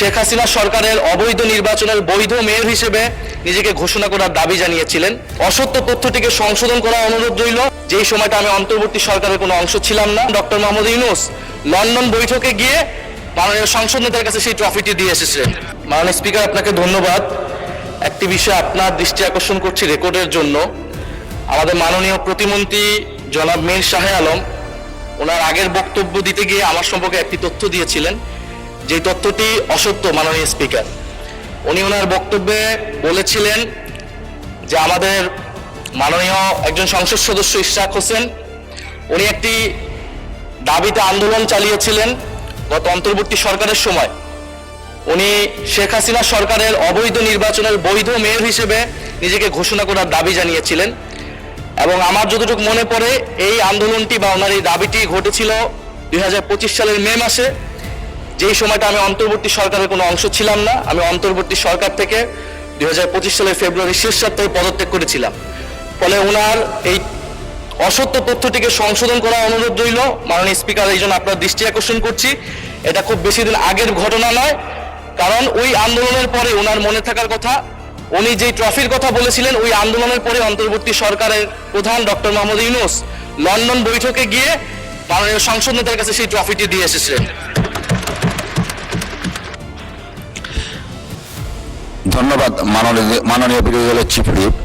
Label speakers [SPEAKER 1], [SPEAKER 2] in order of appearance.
[SPEAKER 1] শেখ হাসিনা সরকারের অবৈধ নির্বাচনের বৈধ মেয়র হিসেবে নিজেকে ঘোষণা করার দাবি জানিয়েছিলেন। অসত্য তথ্যটিকে সংশোধন করার অনুরোধ রইল। যেই সময়টা আমি অন্তর্বর্তী সরকারের কোনো অংশ ছিলাম না, ডক্টর মোহাম্মদ ইউনূস লন্ডন বৈঠকে গিয়ে মাননীয় সংসদ নেতার কাছে সেই ট্রফিটি দিয়ে এসেছেন। মাননীয় স্পিকার, আপনাকে ধন্যবাদ। একটি বিষয় আপনার দৃষ্টি আকর্ষণ করছি রেকর্ডের জন্য। আমাদের মাননীয় প্রতিমন্ত্রী জনাব মীর শাহ আলম ওনার আগের বক্তব্য দিতে গিয়ে আমার সম্পর্কে একটি তথ্য দিয়েছিলেন, যে তথ্যটি অসত্য। মাননীয় স্পিকার, উনি ওনার বক্তব্যে বলেছিলেন যে আমাদের মাননীয় একজন সংসদ সদস্য ইশরাক হোসেন উনি একটি দাবিতে আন্দোলন চালিয়েছিলেন গত অন্তর্বর্তী সরকারের সময়। উনি শেখ হাসিনা সরকারের অবৈধ নির্বাচনের বৈধ মেয়র হিসেবে নিজেকে ঘোষণা করার দাবি জানিয়েছিলেন। এবং আমার যতটুকু মনে পড়ে, এই আন্দোলনটি বা ওনার এই দাবিটি ঘটেছিল 2025 সালের মে মাসে, যেই সময়টা আমি অন্তর্বর্তী সরকারের কোনো অংশ ছিলাম না। আমি অন্তর্বর্তী সরকার থেকে 2025 সালের ফেব্রুয়ারি শেষ সপ্তাহে পদত্যাগ করেছিলাম। ফলে ওনার এই অসত্য তথ্যটিকে সংশোধন করার অনুরোধ রইল। মাননীয় স্পিকার, এই জন্য আপনার দৃষ্টি আকর্ষণ করছি, এটা খুব বেশি দিন আগের ঘটনা নয়। কারণ ওই আন্দোলনের পরে ওনার মনে থাকার কথা, উনি যেই ট্রফির কথা বলেছিলেন, ওই আন্দোলনের পরে অন্তর্বর্তী সরকারের প্রধান ডক্টর মোহাম্মদ ইউনূস লন্ডন বৈঠকে গিয়ে মাননীয় সংসদ নেতার কাছে সেই ট্রফিটি দিয়ে এসেছিলেন।
[SPEAKER 2] ধন্যবাদ মাননীয় বিরোধী দলের চিফ হুইপ।